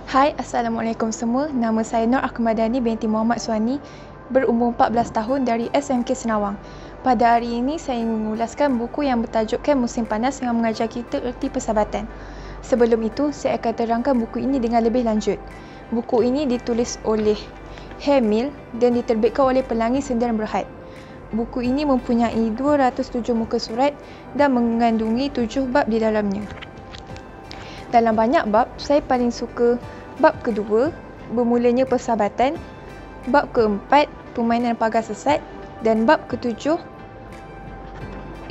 Hai, Assalamualaikum semua. Nama saya Nur Ahmadani binti Muhammad Suhani, berumur 14 tahun dari SMK Senawang. Pada hari ini, saya ingin mengulaskan buku yang bertajukkan Musim Panas yang mengajar kita erti persahabatan. Sebelum itu, saya akan terangkan buku ini dengan lebih lanjut. Buku ini ditulis oleh Hemil dan diterbitkan oleh Pelangi Sendirian Berhad. Buku ini mempunyai 207 muka surat dan mengandungi 7 bab di dalamnya. Dalam banyak bab, saya paling suka bab kedua, bermulanya persahabatan, bab keempat, permainan pagar sesat dan bab ketujuh,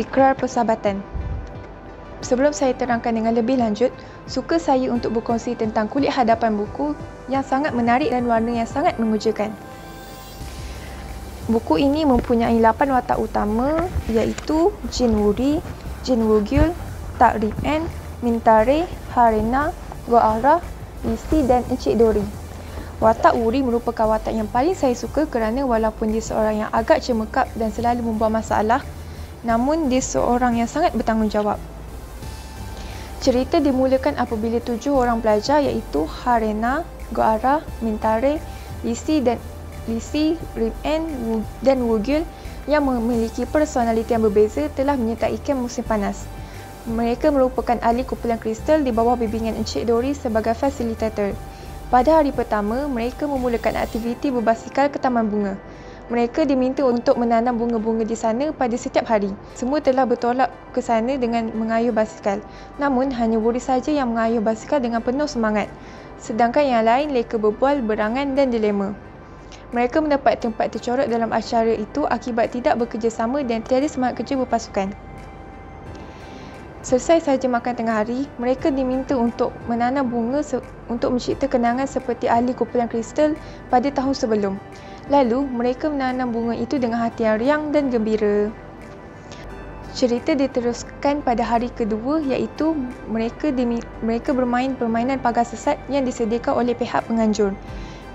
ikrar persahabatan. Sebelum saya terangkan dengan lebih lanjut, suka saya untuk berkongsi tentang kulit hadapan buku yang sangat menarik dan warna yang sangat mengujakan. Buku ini mempunyai 8 watak utama iaitu Jin Wuri, Jin Wugul, Tak Rip En, Mintare, Harena, Go'ara, Lisi dan Encik Dori. Watak Wuri merupakan watak yang paling saya suka kerana walaupun dia seorang yang agak cemekap dan selalu membuat masalah, namun dia seorang yang sangat bertanggungjawab. Cerita dimulakan apabila 7 orang pelajar iaitu Harena, Go'ara, Mintare, Lisi, Rip En dan Wugul yang memiliki personaliti yang berbeza telah menyertai kem musim panas. Mereka merupakan ahli kumpulan kristal di bawah bimbingan Encik Dori sebagai fasilitator. Pada hari pertama, mereka memulakan aktiviti berbasikal ke Taman Bunga. Mereka diminta untuk menanam bunga-bunga di sana pada setiap hari. Semua telah bertolak ke sana dengan mengayuh basikal. Namun, hanya Wuri saja yang mengayuh basikal dengan penuh semangat. Sedangkan yang lain leka berbual, berangan dan dilema. Mereka mendapat tempat tercorot dalam acara itu akibat tidak bekerjasama dan tiada semangat kerja berpasukan. Selesai sahaja makan tengah hari, mereka diminta untuk menanam bunga untuk mencipta kenangan seperti ahli kumpulan kristal pada tahun sebelum. Lalu, mereka menanam bunga itu dengan hati yang riang dan gembira. Cerita diteruskan pada hari kedua iaitu mereka bermain permainan pagar sesat yang disediakan oleh pihak penganjur.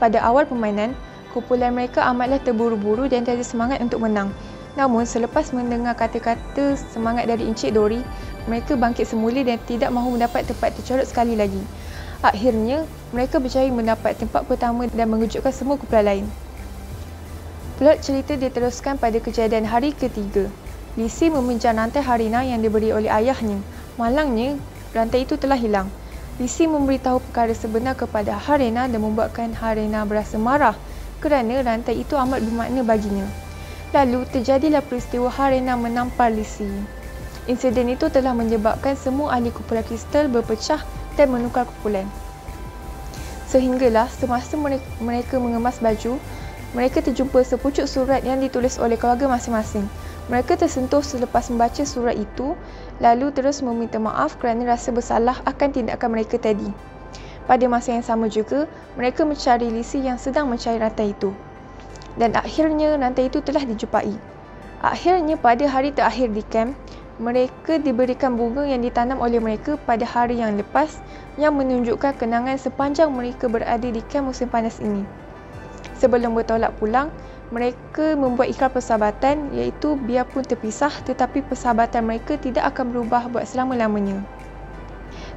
Pada awal permainan, kumpulan mereka amatlah terburu-buru dan tiada semangat untuk menang. Namun, selepas mendengar kata-kata semangat dari Encik Dori, mereka bangkit semula dan tidak mahu mendapat tempat tercorot sekali lagi. Akhirnya, mereka berjaya mendapat tempat pertama dan mengejutkan semua kumpulan lain. Plot cerita diteruskan pada kejadian hari ketiga. Lisi meminjam rantai Harena yang diberi oleh ayahnya. Malangnya, rantai itu telah hilang. Lisi memberitahu perkara sebenar kepada Harena dan membuatkan Harena berasa marah kerana rantai itu amat bermakna baginya. Lalu, terjadilah peristiwa Harena menampar Lisi. Insiden itu telah menyebabkan semua ahli kumpulan kristal berpecah dan menukar kumpulan. Sehinggalah semasa mereka mengemas baju, mereka terjumpa sepucuk surat yang ditulis oleh keluarga masing-masing. Mereka tersentuh selepas membaca surat itu, lalu terus meminta maaf kerana rasa bersalah akan tindakan mereka tadi. Pada masa yang sama juga, mereka mencari Lisi yang sedang mencari rantai itu. Dan akhirnya rantai itu telah dijumpai. Akhirnya pada hari terakhir di kem, mereka diberikan bunga yang ditanam oleh mereka pada hari yang lepas yang menunjukkan kenangan sepanjang mereka berada di kem musim panas ini. Sebelum bertolak pulang, mereka membuat ikrar persahabatan iaitu biarpun terpisah tetapi persahabatan mereka tidak akan berubah buat selama-lamanya.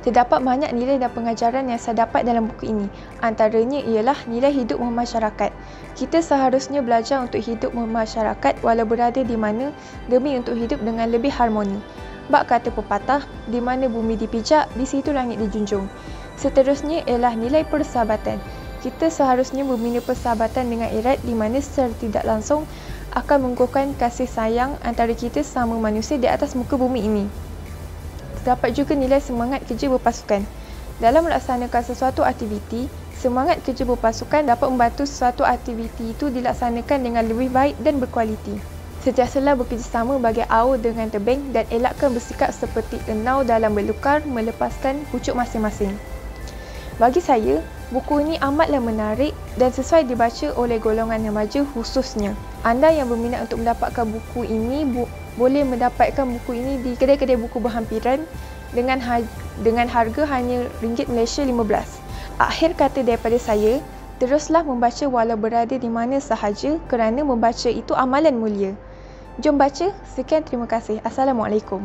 Terdapat banyak nilai dan pengajaran yang saya dapat dalam buku ini. Antaranya ialah nilai hidup bermasyarakat. Kita seharusnya belajar untuk hidup bermasyarakat walau berada di mana demi untuk hidup dengan lebih harmoni. Bak kata pepatah, di mana bumi dipijak, di situ langit dijunjung. Seterusnya ialah nilai persahabatan. Kita seharusnya membina persahabatan dengan erat di mana secara tidak langsung akan mengukuhkan kasih sayang antara kita sesama manusia di atas muka bumi ini. Terdapat juga nilai semangat kerja berpasukan. Dalam melaksanakan sesuatu aktiviti, semangat kerja berpasukan dapat membantu sesuatu aktiviti itu dilaksanakan dengan lebih baik dan berkualiti. Sentiasalah bekerjasama bagi aur dengan tebing dan elakkan bersikap seperti enau dalam berlukar melepaskan pucuk masing-masing. Bagi saya, buku ini amatlah menarik dan sesuai dibaca oleh golongan remaja khususnya. Anda yang berminat untuk mendapatkan buku ini boleh mendapatkan buku ini di kedai-kedai buku berhampiran dengan harga hanya ringgit Malaysia 15. Akhir kata daripada saya, teruslah membaca walau berada di mana sahaja kerana membaca itu amalan mulia. Jom baca. Sekian, terima kasih. Assalamualaikum.